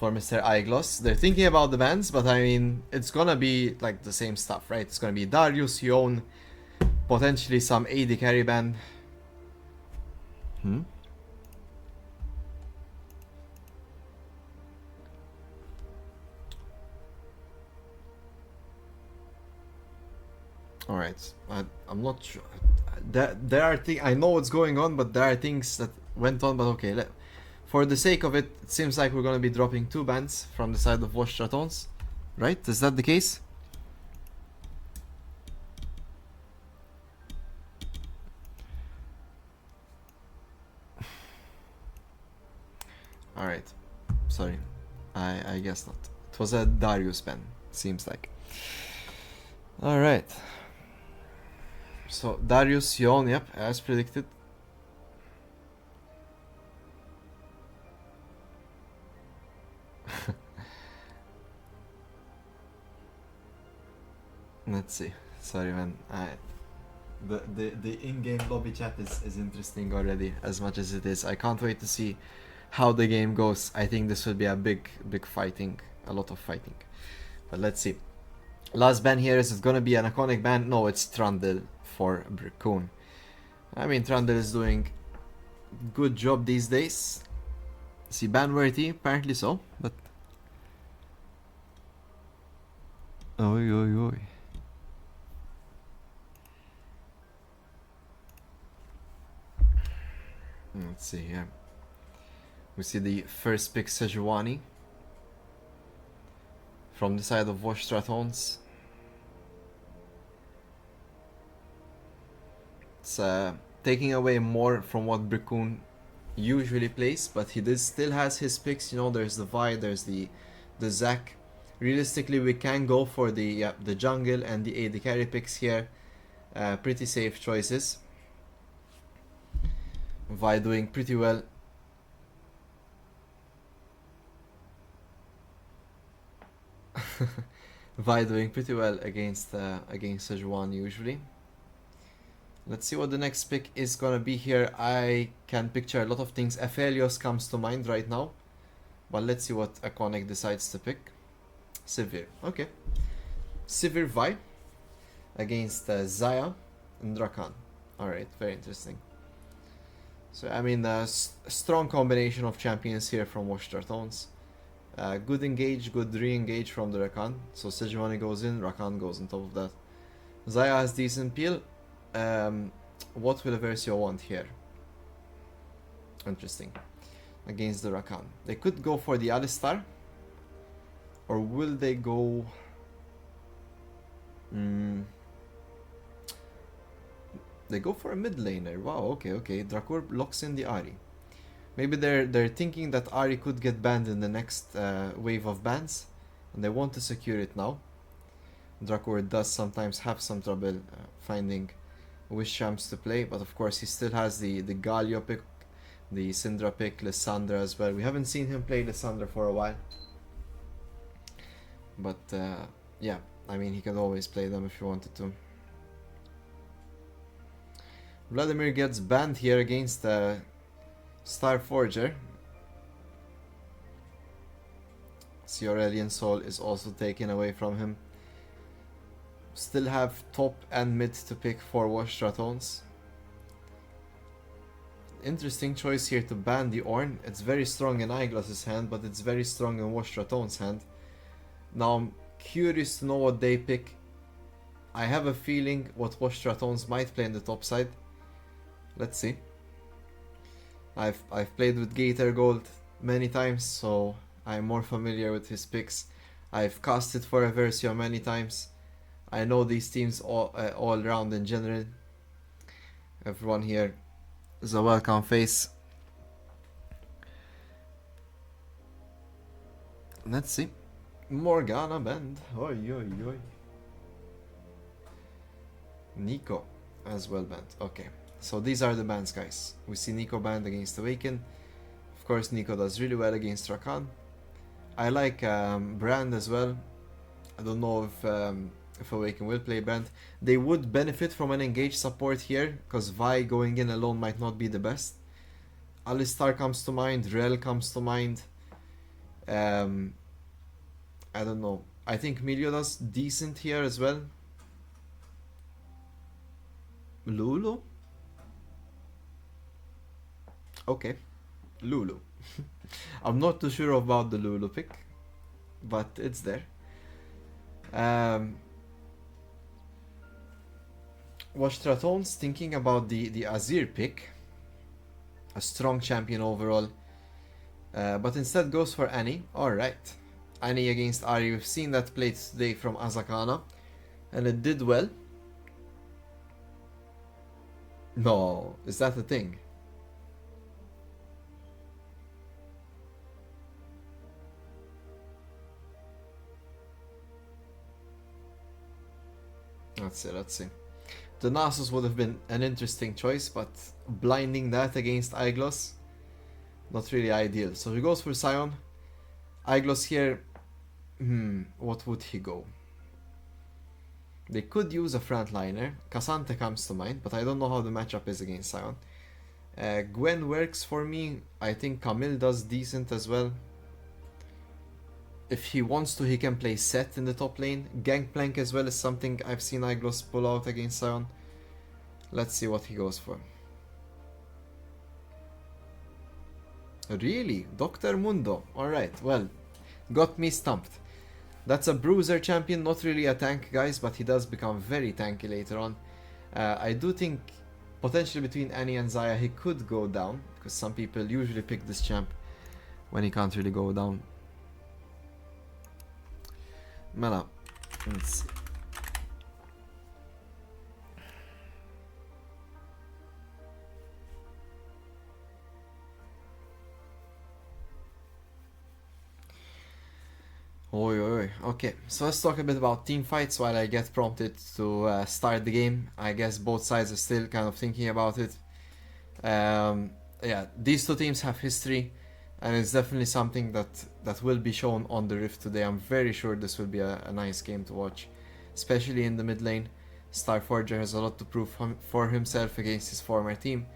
for Mr. Eyegloss. They're thinking about the bans, but I mean, it's gonna be like the same stuff, right? It's gonna be Darius, Yone, potentially some AD carry ban. Alright, I'm not sure. There are things, I know what's going on, but there are things that went on, but okay, for the sake of it, it seems like we're gonna be dropping 2 bans from the side of Wash Ratones. Right? Is that the case? Alright. Sorry. I guess not. It was a Darius ban, seems like. Alright. So, Darius, Yon, yep, as predicted. Let's see. Sorry, man. The in-game lobby chat is interesting already, as much as it is. I can't wait to see how the game goes. I think this will be a big fighting, a lot of fighting. But let's see. Last ban here, is it gonna be an iconic ban? No, it's Trundle for Raccoon. I mean, Trundle is doing good job these days. Is he ban worthy? Apparently so, but... Oi, oi, oi. Let's see here. We see the first pick Sejuani from the side of Wash Ratones. It's taking away more from what Brickun usually plays, but he still has his picks. You know, there's the Vi, there's the Zac. Realistically, we can go for the jungle and the AD carry picks here. Pretty safe choices. Vi doing pretty well. Vi doing pretty well against Sejuani usually. Let's see what the next pick is gonna be here. I can picture a lot of things. Eversio comes to mind right now, but let's see what Iconic decides to pick. Sivir, okay. Sivir Vi against Xayah and Rakan. Alright, very interesting. So, I mean, a strong combination of champions here from Wash Ratones. Good engage, good re-engage from the Rakan. So Sejuani goes in, Rakan goes on top of that. Xayah has decent peel. What will Eversio want here? Interesting. Against the Rakan. They could go for the Alistar. Or will they go... They go for a mid laner. Wow, okay. Drakur locks in the Ahri. Maybe they're thinking that Ahri could get banned in the next wave of bans, and they want to secure it now. Drakur does sometimes have some trouble finding which champs to play, but of course he still has the Galio pick, the Syndra pick, Lissandra as well. We haven't seen him play Lissandra for a while. But yeah, I mean, he could always play them if he wanted to. Vladimir gets banned here against Starforger. Aurelian Soul is also taken away from him. Still have top and mid to pick for Wash Ratones. Interesting choice here to ban the Ornn. It's very strong in Eyeglass's hand, but it's very strong in Wash Ratones' hand. Now I'm curious to know what they pick. I have a feeling what Wash Ratones might play in the top side. Let's see. I've played with Gator Gold many times, so I'm more familiar with his picks. I've casted for Eversio many times. I know these teams all around in general. Everyone here is a welcome face. Let's see. Morgana banned. Oi. Nico as well banned. Okay. So these are the bans, guys. We see Nico banned against Awaken. Of course, Nico does really well against Rakan. I like Brand as well. I don't know if Awaken will play Brand. They would benefit from an engaged support here, because Vi going in alone might not be the best. Alistar comes to mind, Rel comes to mind. Um, I don't know. I think Milio does decent here as well. Lulu? Okay, Lulu. I'm not too sure about the Lulu pick, but it's there. Watched Ratones thinking about the Azir pick. A strong champion overall. But instead goes for Annie. Alright. Annie against Ari. We've seen that played today from Azakana. And it did well. No, is that a thing? Let's see. The Nasus would have been an interesting choice, but blinding that against Aiglos, not really ideal. So he goes for Sion. Aiglos here, what would he go? They could use a frontliner. Cassante comes to mind, but I don't know how the matchup is against Sion. Gwen works for me. I think Camille does decent as well. If he wants to, he can play Set in the top lane. Gangplank as well is something I've seen Aiglos pull out against Sion. Let's see what he goes for. Really? Dr. Mundo. Alright, well, got me stumped. That's a bruiser champion, not really a tank, guys, but he does become very tanky later on. I do think potentially between Annie and Xayah he could go down, because some people usually pick this champ when he can't really go down. Mela, let's see. Oi. Okay, so let's talk a bit about team fights while I get prompted to start the game. I guess both sides are still kind of thinking about it. Yeah, these two teams have history, and it's definitely something that will be shown on the Rift today. I'm very sure this will be a nice game to watch, especially in the mid lane. Starforger has a lot to prove for himself against his former team.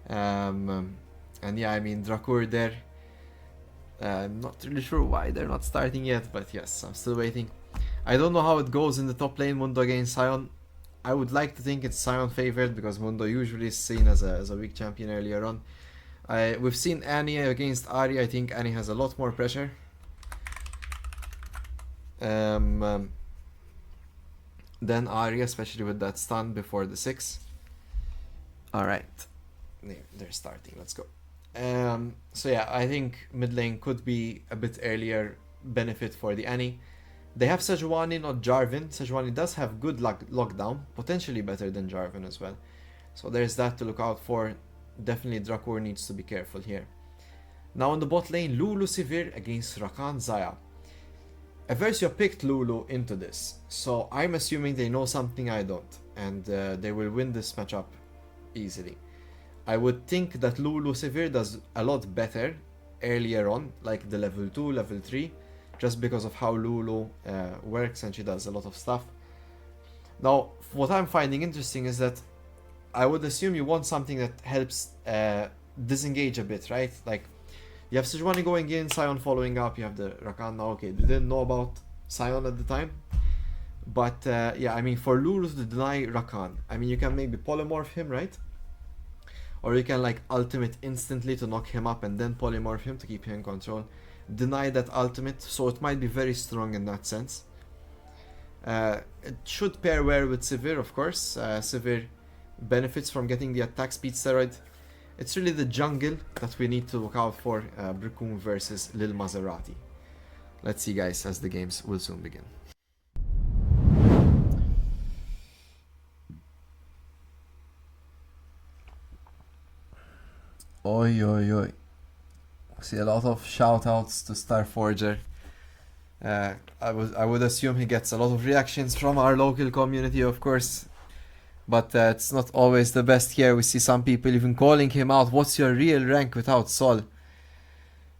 And yeah, I mean, Drakur there. I'm not really sure why they're not starting yet, but yes, I'm still waiting. I don't know how it goes in the top lane, Mundo against Sion. I would like to think it's Sion favored, because Mundo usually is seen as a weak champion earlier on. We've seen Annie against Ahri. I think Annie has a lot more pressure. Than Ahri, especially with that stun before the 6. Alright. They're starting, let's go. So yeah, I think mid lane could be a bit earlier benefit for the Annie. They have Sejuani, not Jarvan. Sejuani does have good lockdown, potentially better than Jarvan as well. So there's that to look out for. Definitely Drakur needs to be careful here. Now on the bot lane, Lulu Sivir against Rakan Xayah. Eversio picked Lulu into this, so I'm assuming they know something I don't, and they will win this matchup easily. I would think that Lulu Sivir does a lot better earlier on, like the level 2, level 3, just because of how Lulu works and she does a lot of stuff. Now, what I'm finding interesting is that I would assume you want something that helps disengage a bit, right? Like, you have Sejuani going in, Sion following up, you have the Rakan now. Okay, they didn't know about Sion at the time. But yeah, I mean, for Lulu to deny Rakan, I mean, you can maybe polymorph him, right? Or you can like ultimate instantly to knock him up and then polymorph him to keep him in control. Deny that ultimate, so it might be very strong in that sense. It should pair well with Sivir, of course. Sivir benefits from getting the attack speed steroid. It's really the jungle that we need to look out for. Brickun versus Lil Maserati. Let's see, guys, as the games will soon begin. Oi. See a lot of shoutouts to Starforger. I would assume he gets a lot of reactions from our local community, of course. But it's not always the best here. We see some people even calling him out. What's your real rank without Sol?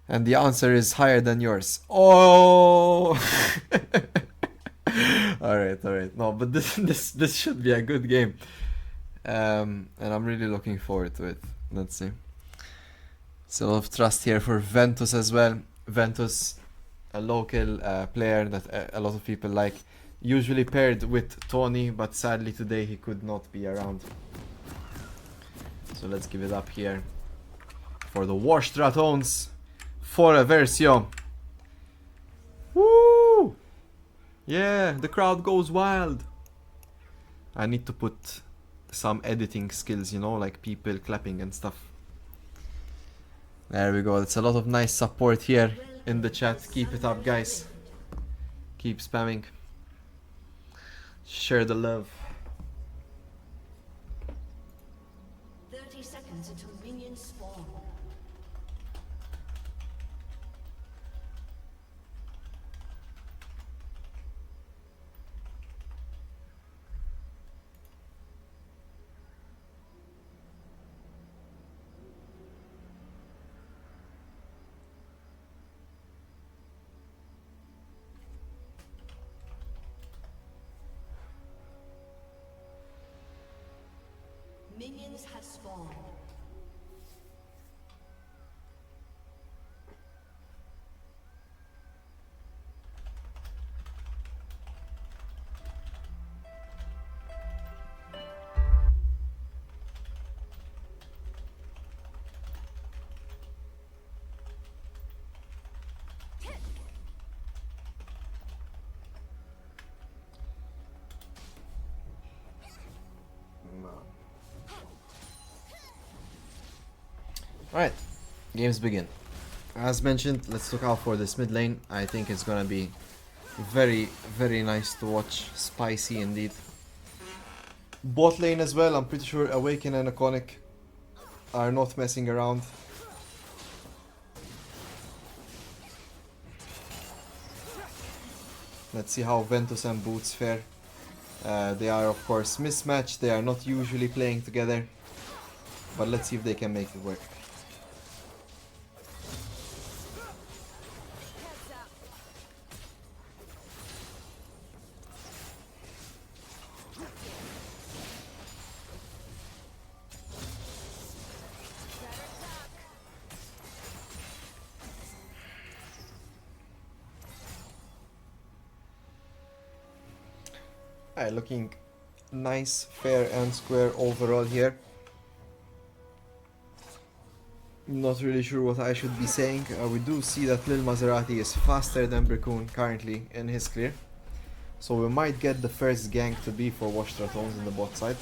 And the answer is higher than yours. Oh! Alright. No, but this should be a good game. And I'm really looking forward to it. Let's see. So a lot of trust here for Ventus as well. Ventus a local player that a lot of people like. Usually paired with Tony, but sadly today he could not be around. So let's give it up here for the washed Ratones for Eversio. Woo! Yeah, the crowd goes wild. I need to put some editing skills, you know, like people clapping and stuff. There we go. It's a lot of nice support here in the chat. Keep it up, guys. Keep spamming. Share the love. 30 seconds until minions spawn. Minions have spawned. Alright, games begin. As mentioned, let's look out for this mid lane. I think it's gonna be very, very nice to watch. Spicy indeed. Bot lane as well, I'm pretty sure Awaken and Iconic are not messing around. Let's see how Ventus and Boots fare. They are of course mismatched, they are not usually playing together. But let's see if they can make it work. Looking nice, fair and square overall here. Not really sure what I should be saying. We do see that Lil Maserati is faster than Bricoon currently in his clear. So we might get the first gank to be for washed Ratones in the bot side.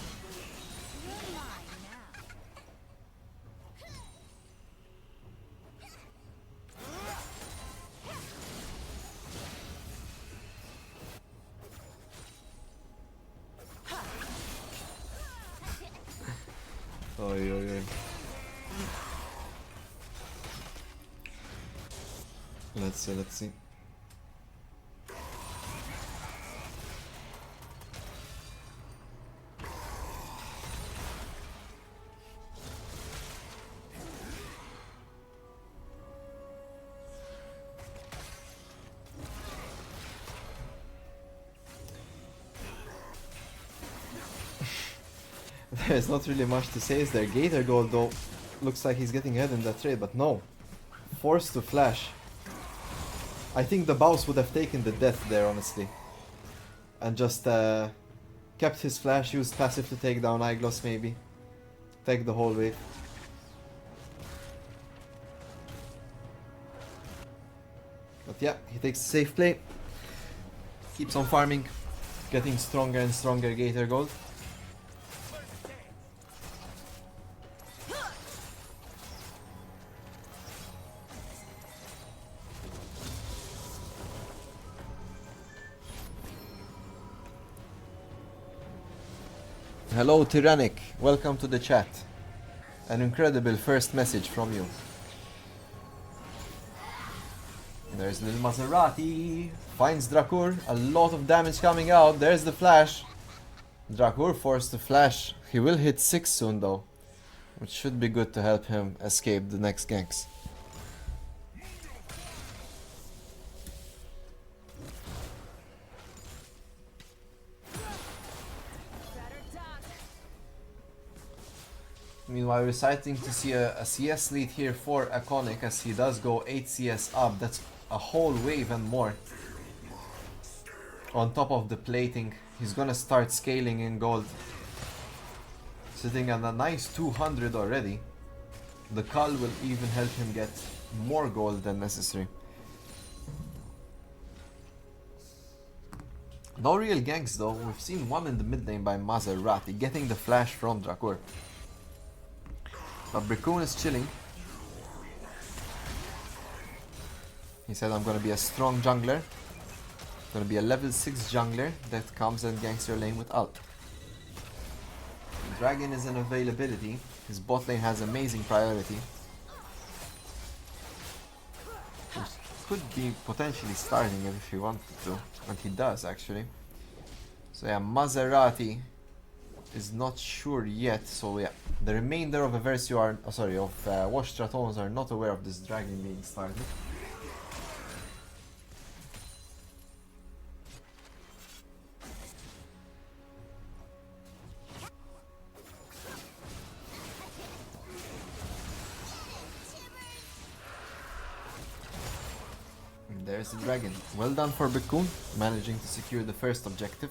Oy, oy, oy. Let's see, let's see. There's not really much to say. Is there Gator Gold though? Looks like he's getting ahead in that trade, but no. Forced to flash. I think the Baus would have taken the death there, honestly. And just kept his flash, used passive to take down Eyegloss maybe. Take the whole wave. But yeah, he takes a safe play. Keeps on farming. Getting stronger and stronger Gator Gold. Hello Tyrannic, welcome to the chat. An incredible first message from you. There's Lil Maserati, finds Drakur, a lot of damage coming out, there's the flash. Drakur forced to flash, he will hit 6 soon though, which should be good to help him escape the next ganks. Meanwhile, we're exciting to see a CS lead here for Iconic as he does go 8 CS up. That's a whole wave and more on top of the plating. He's gonna start scaling in gold. Sitting at a nice 200 already. The cull will even help him get more gold than necessary. No real ganks though. We've seen one in the mid lane by Maserati getting the flash from Drakur. But Ratones is chilling. He said, I'm gonna be a strong jungler. Gonna be a level 6 jungler that comes and ganks your lane with ult. Dragon is an availability. His bot lane has amazing priority. Which could be potentially starting it if he wanted to. And he does actually. So yeah, Maserati is not sure yet. So yeah, the remainder of Eversio are, Washed Ratones are not aware of this dragon being started. There's the dragon. Well done for PLAYCON, managing to secure the first objective.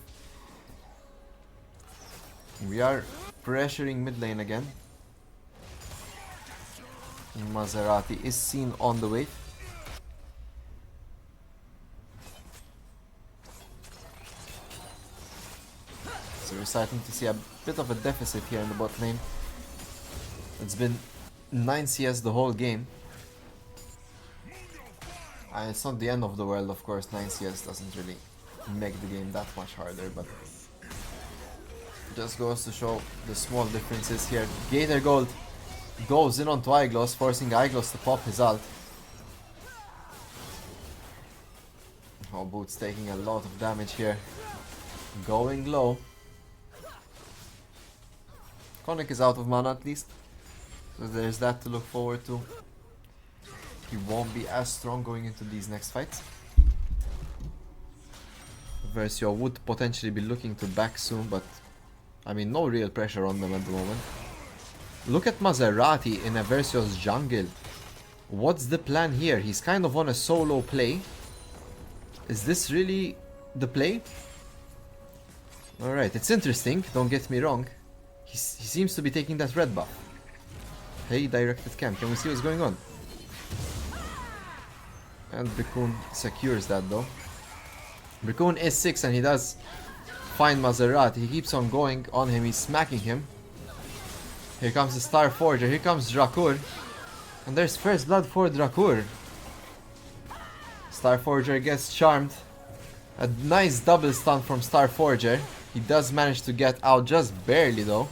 We are pressuring mid lane again. Maserati is seen on the wave. So we're starting to see a bit of a deficit here in the bot lane. It's been 9 CS the whole game. It's not the end of the world, of course. 9 CS doesn't really make the game that much harder, but just goes to show the small differences here. Gator Gold goes in onto Iglos, forcing Iglos to pop his ult. Oh, Boots taking a lot of damage here. Going low. Conic is out of mana at least, so there's that to look forward to. He won't be as strong going into these next fights. Eversio would potentially be looking to back soon, but I mean, no real pressure on them at the moment. Look at Maserati in Eversio's jungle. What's the plan here? He's kind of on a solo play. Is this really the play? Alright, it's interesting, don't get me wrong. He seems to be taking that red buff. Hey, directed camp, can we see what's going on? And PLAYCON secures that though. PLAYCON is 6 and he does find Maserati. He keeps on going on him, he's smacking him. Here comes the Star Forger, here comes Drakur. And there's first blood for Drakur. Star Forger gets charmed. A nice double stun from Star Forger. He does manage to get out just barely though.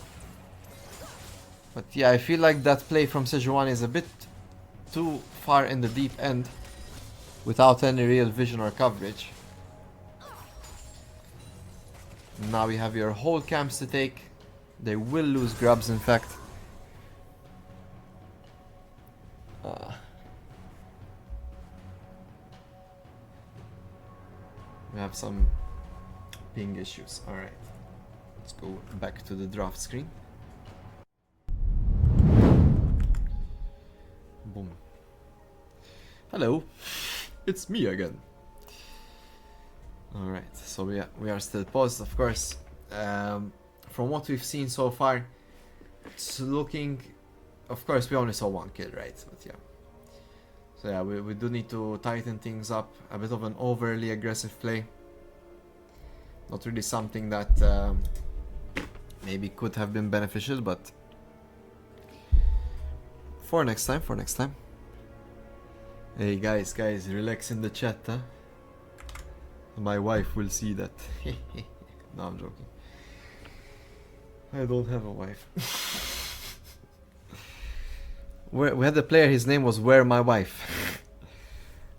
But yeah, I feel like that play from Sejuani is a bit too far in the deep end without any real vision or coverage. Now we have your whole camps to take. They will lose grubs in fact. We have some ping issues. Alright. Let's go back to the draft screen. Boom. Hello. It's me again. Alright, so we are still paused, of course. From what we've seen so far, it's looking... Of course, we only saw one kill, right? But yeah. So yeah, we do need to tighten things up. A bit of an overly aggressive play. Not really something that maybe could have been beneficial, but... For next time. Hey guys, relax in the chat, huh? My wife will see that. No, I'm joking. I don't have a wife. We had a player, his name was Where My Wife.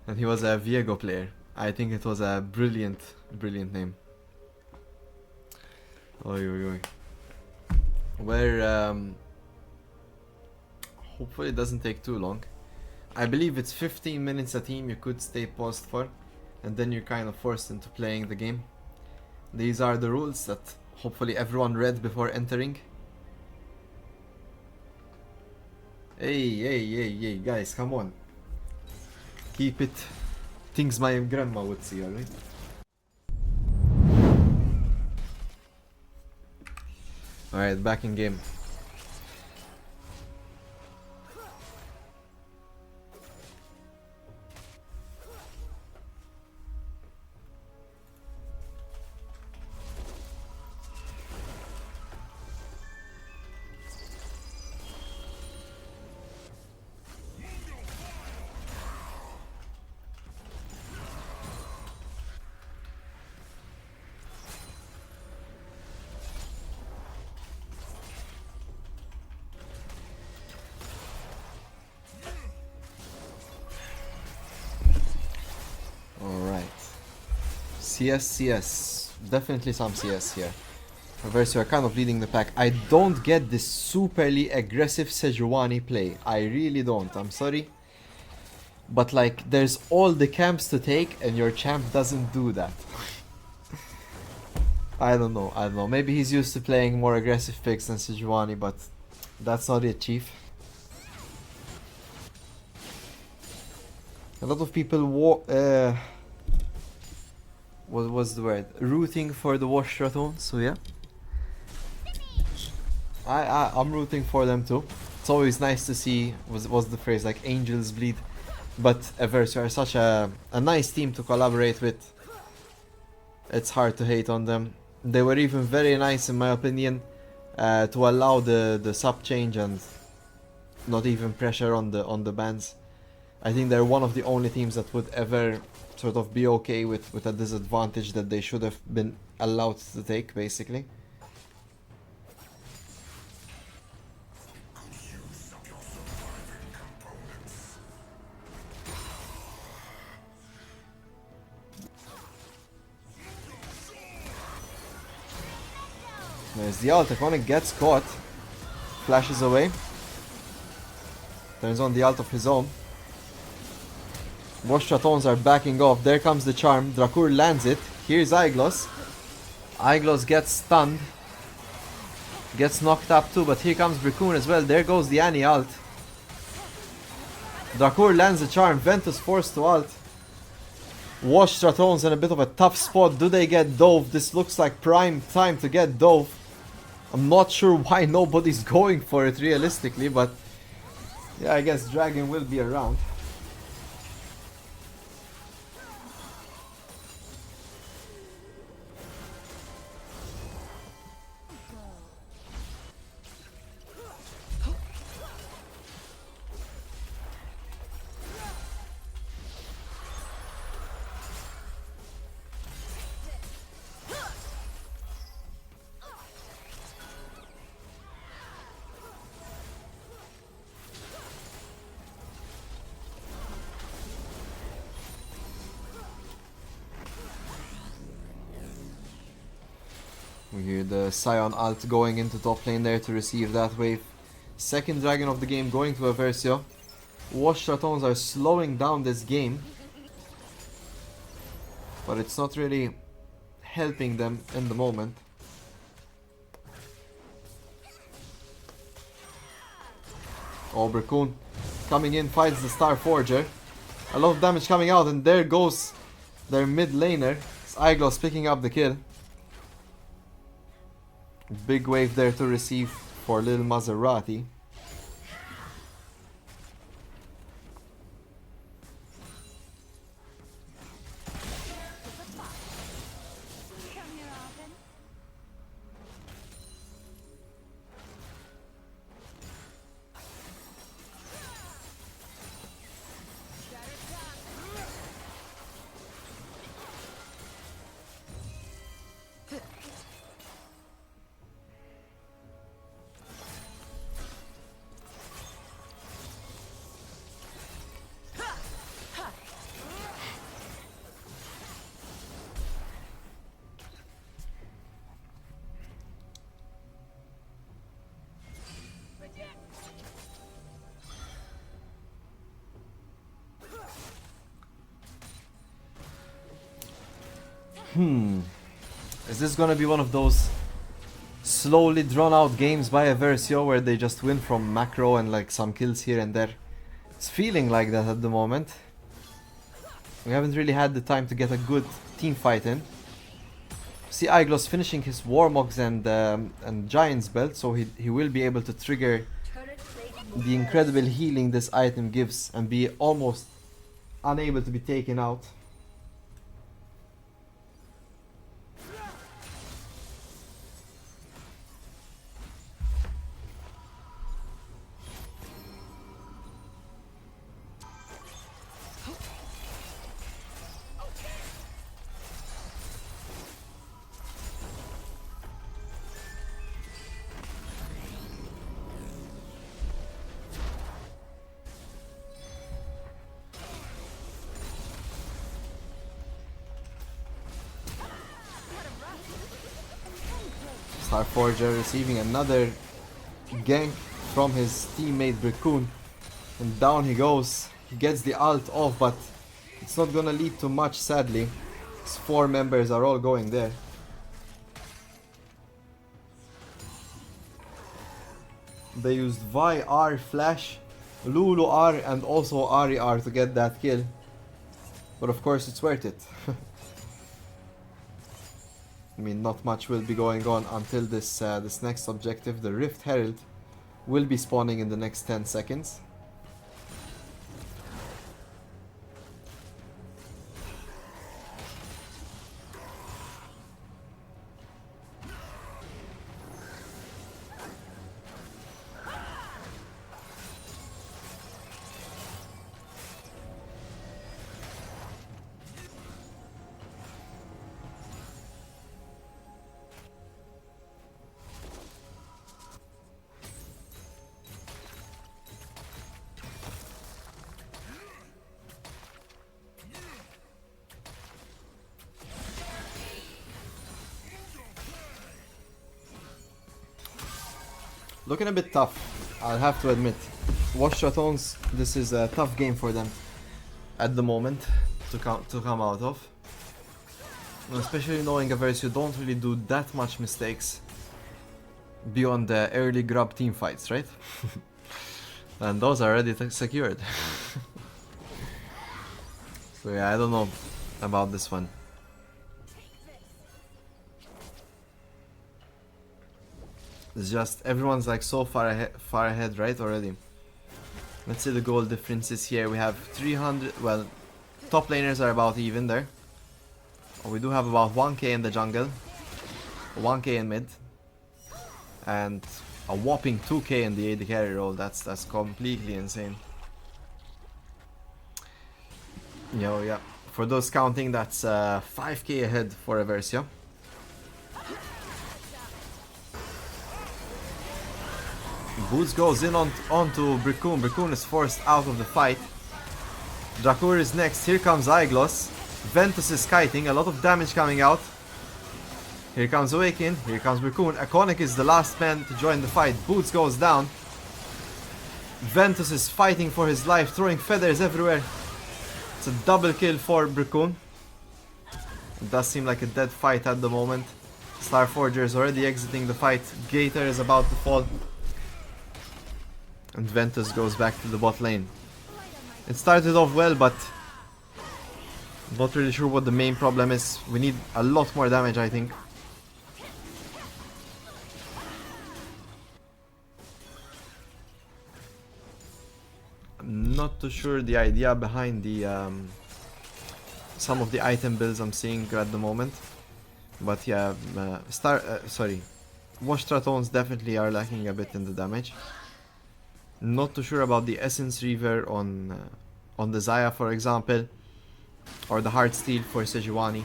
And he was a Viego player. I think it was a brilliant name. Oi. Where, hopefully it doesn't take too long. I believe it's 15 minutes a team you could stay paused for, and then you're kind of forced into playing the game. These are the rules that hopefully everyone read before entering. Hey, guys, come on. Keep it Things my grandma would see, alright? Alright, back in game. Alright. CS. Definitely some CS here. Eversio are kind of leading the pack. I don't get this superly aggressive Sejuani play. I really don't. I'm sorry. But like, there's all the camps to take and your champ doesn't do that. I don't know. Maybe he's used to playing more aggressive picks than Sejuani, but that's not it, chief. A lot of people what was the word? Rooting for the Wash Ratones, so yeah. I'm rooting for them too. It's always nice to see, was the phrase, like angels bleed. But Eversio are such a nice team to collaborate with. It's hard to hate on them. They were even very nice in my opinion to allow the sub change and not even pressure on the bans. I think they're one of the only teams that would ever sort of be okay with a disadvantage that they should have been allowed to take, basically. There's the ult. Iconic gets caught. Flashes away. Turns on the ult of his own. Wash Ratones are backing off. There comes the charm. Drakur lands it. Here's Aiglos. Aiglos gets stunned. Gets knocked up too, but here comes Bricoon as well. There goes the Annie ult. Drakur lands the charm. Ventus forced to ult. Wash Ratones in a bit of a tough spot. Do they get dove? This looks like prime time to get dove. I'm not sure why nobody's going for it realistically, but yeah, I guess Dragon will be around. We hear the Scion ult going into top lane there to receive that wave. Second dragon of the game going to Eversio. Wash Ratones are slowing down this game, but it's not really helping them in the moment. Oh, Bricoon coming in, fights the Star Forger. A lot of damage coming out, and there goes their mid laner. It's Aiglos picking up the kill. Big wave there to receive for little Maserati. Is this gonna be one of those slowly drawn out games by Eversio where they just win from macro and like some kills here and there? It's feeling like that at the moment. We haven't really had the time to get a good team fight in. See Aiglos finishing his Warmogs and Giant's Belt, so he will be able to trigger Turret plate the incredible healing this item gives and be almost unable to be taken out. Starforger receiving another gank from his teammate Brickoon, and down he goes. He gets the ult off, but it's not gonna lead to much, sadly. His 4 members are all going there. They used Vi R Flash, Lulu R and also Ari R to get that kill, but of course it's worth it. I mean, not much will be going on until this this next objective. The Rift Herald will be spawning in the next 10 seconds. Looking a bit tough, I'll have to admit. Watch Ratones, this is a tough game for them at the moment to come out of. Especially knowing Eversio don't really do that much mistakes beyond the early grub team fights, right? And those are already secured. So yeah, I don't know about this one. It's just everyone's like so far ahead, right, already. Let's see the goal differences here. We have 300, well, top laners are about even there. We do have about 1k in the jungle, 1k in mid, and a whopping 2k in the AD carry role. That's completely insane. Yo, yeah. For those counting, that's 5k ahead for Eversio. Boots goes in onto Brickoon. Brickoon is forced out of the fight. Drakur is next. Here comes Aiglos. Ventus is kiting. A lot of damage coming out. Here comes Awaken. Here comes Brickoon. Iconic is the last man to join the fight. Boots goes down. Ventus is fighting for his life, throwing feathers everywhere. It's a double kill for Brickoon. It does seem like a dead fight at the moment. Starforger is already exiting the fight. Gator is about to fall. And Ventus goes back to the bot lane. It started off well, but not really sure what the main problem is. We need a lot more damage, I think. I'm not too sure the idea behind the some of the item builds I'm seeing at the moment. But yeah, Washed Ratones definitely are lacking a bit in the damage. Not too sure about the Essence Reaver on the Xayah, for example, or the Heartsteel for Sejuani.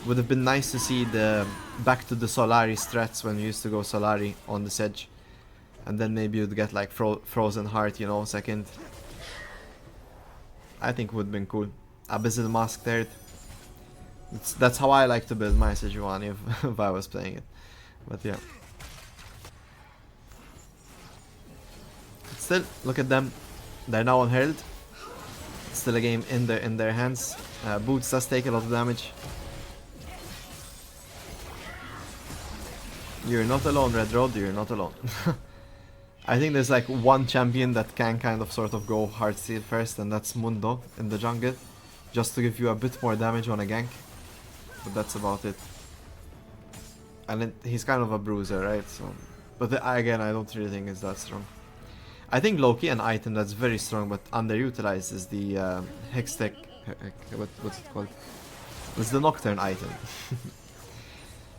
Would have been nice to see the back to the Solari strats when we used to go Solari on the Sedge, and then maybe you'd get like Frozen Heart, you know, second. I think would have been cool. Abyssal Mask there. That's how I like to build my Sejuani if I was playing it. But yeah. Still, look at them. They're now on Herald. Still a game in their hands. Boots does take a lot of damage. You're not alone, Red Road. You're not alone. I think there's like one champion that can kind of sort of go Heartsteel first, and that's Mundo in the jungle. just to give you a bit more damage on a gank, but that's about it. And he's kind of a bruiser, right? So, but again, I don't really think it's that strong. I think low-key an item that's very strong but underutilized is the Hex Tech. What's it called? It's the Nocturne item.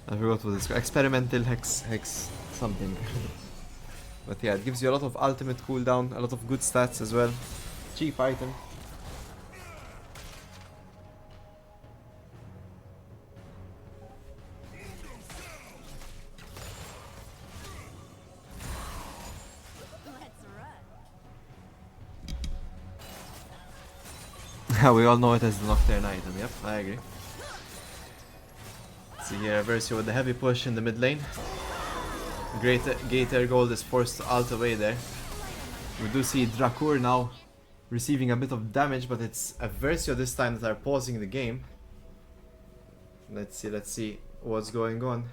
I forgot what it's called. Experimental Hex something. But yeah, it gives you a lot of ultimate cooldown, a lot of good stats as well. Cheap item. We all know it as the Nocturne item, yep, I agree. Let's see here, Eversio with the heavy push in the mid lane. Gator Gold is forced to ult away there. We do see Drakur now receiving a bit of damage, but it's Eversio this time that are pausing the game. Let's see what's going on.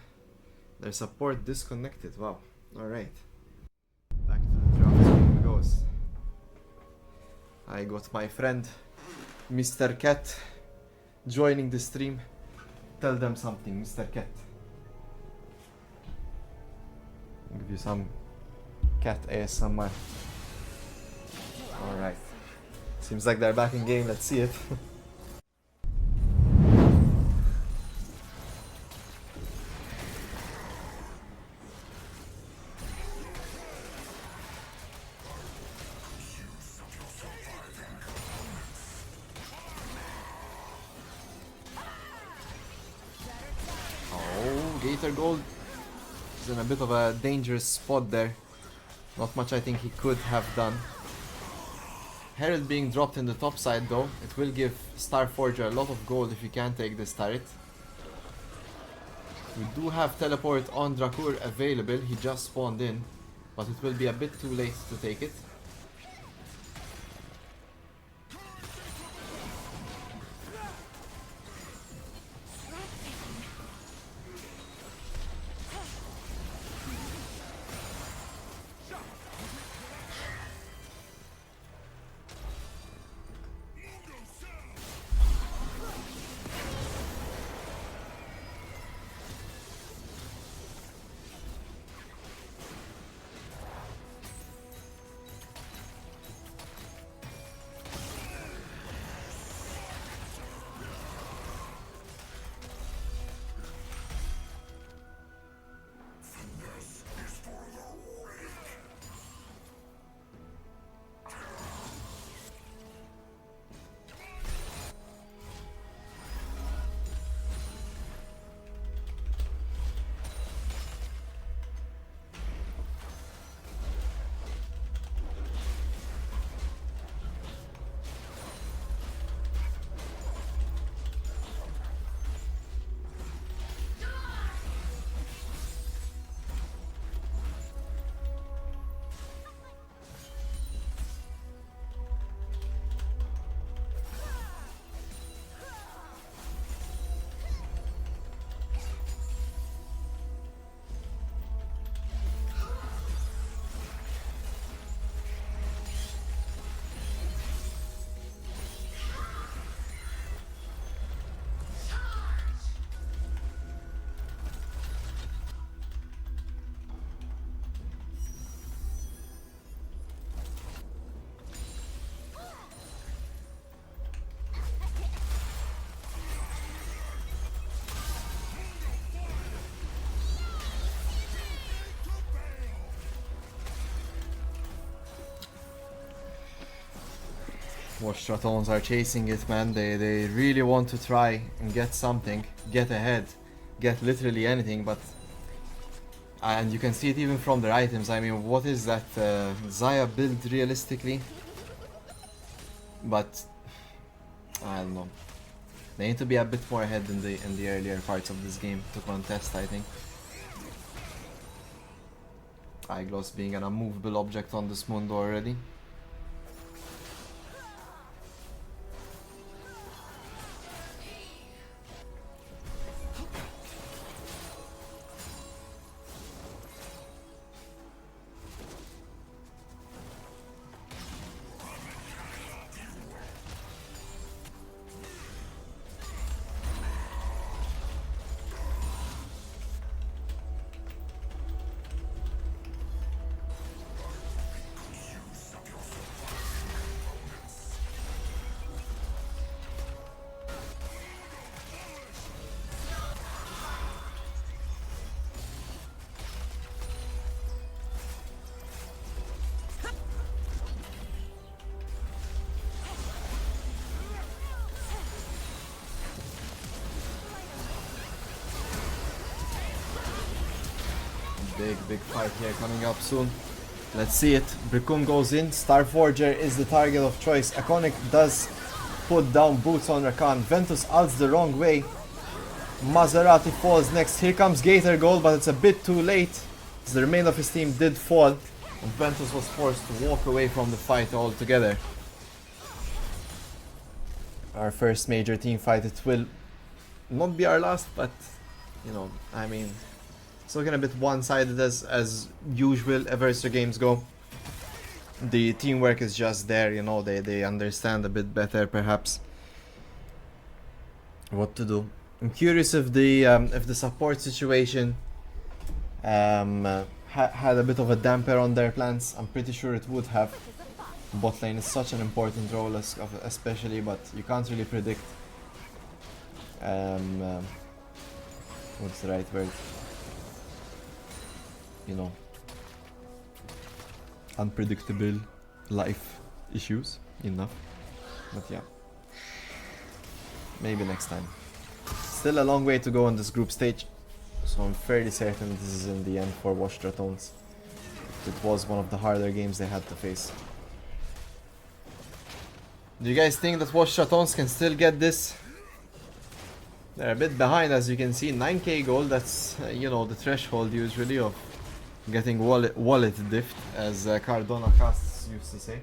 Their support disconnected, wow, alright. Back to the draft stream goes. I got my friend Mr. Cat joining the stream. Tell them something, Mr. Cat. I'll give you some cat ASMR. Alright. Seems like they're back in game, let's see it. Gator Gold is in a bit of a dangerous spot there. Not much I think he could have done. Herald being dropped in the top side though. It will give Starforger a lot of gold if he can take this turret. We do have teleport on Drakur available. He just spawned in, but it will be a bit too late to take it. Watch Ratones are chasing it, man. They really want to try and get something, get ahead, get literally anything, but and you can see it even from their items. I mean, what is that Zaya build realistically? But I don't know. They need to be a bit more ahead in the earlier parts of this game to contest, I think. Eyegloss being an unmovable object on this Mundo already. Big fight here coming up soon. Let's see it. Brickun goes in. Starforger is the target of choice. Iconic does put down boots on Rakan. Ventus ults the wrong way. Maserati falls next. Here comes Gator goal, but it's a bit too late. As the remainder of his team did fall, and Ventus was forced to walk away from the fight altogether. Our first major team fight. It will not be our last, but you know, I mean, it's looking a bit one-sided as usual. Eversio games go. The teamwork is just there, you know. They understand a bit better, perhaps, what to do. I'm curious if the support situation had a bit of a damper on their plans. I'm pretty sure it would have. Bot lane is such an important role, especially, but you can't really predict. What's the right word? You know, unpredictable life issues enough. But yeah, maybe next time. Still a long way to go on this group stage, so I'm fairly certain this is in the end for Washed Ratones. It was one of the harder games they had to face. Do you guys think that Washed Ratones can still get this? They're a bit behind, as you can see. 9k gold, that's you know, the threshold usually of getting wallet diffed, as Cardona casts used to say.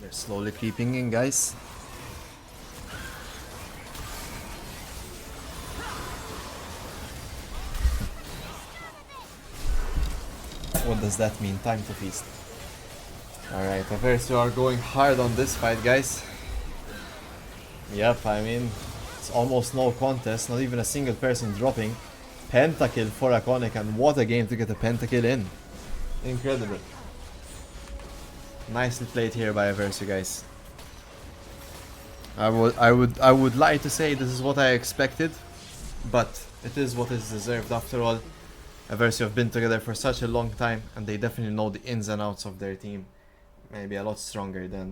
They're slowly creeping in, guys. What does that mean? Time to feast. Alright, Eversio are going hard on this fight, guys. Yep, I mean, it's almost no contest, not even a single person dropping. Pentakill for Iconic, and what a game to get a pentakill in. Incredible. Nicely played here by Eversio, guys. I would lie to say this is what I expected, but it is what is deserved. After all, Eversio have been together for such a long time, and they definitely know the ins and outs of their team. Maybe a lot stronger than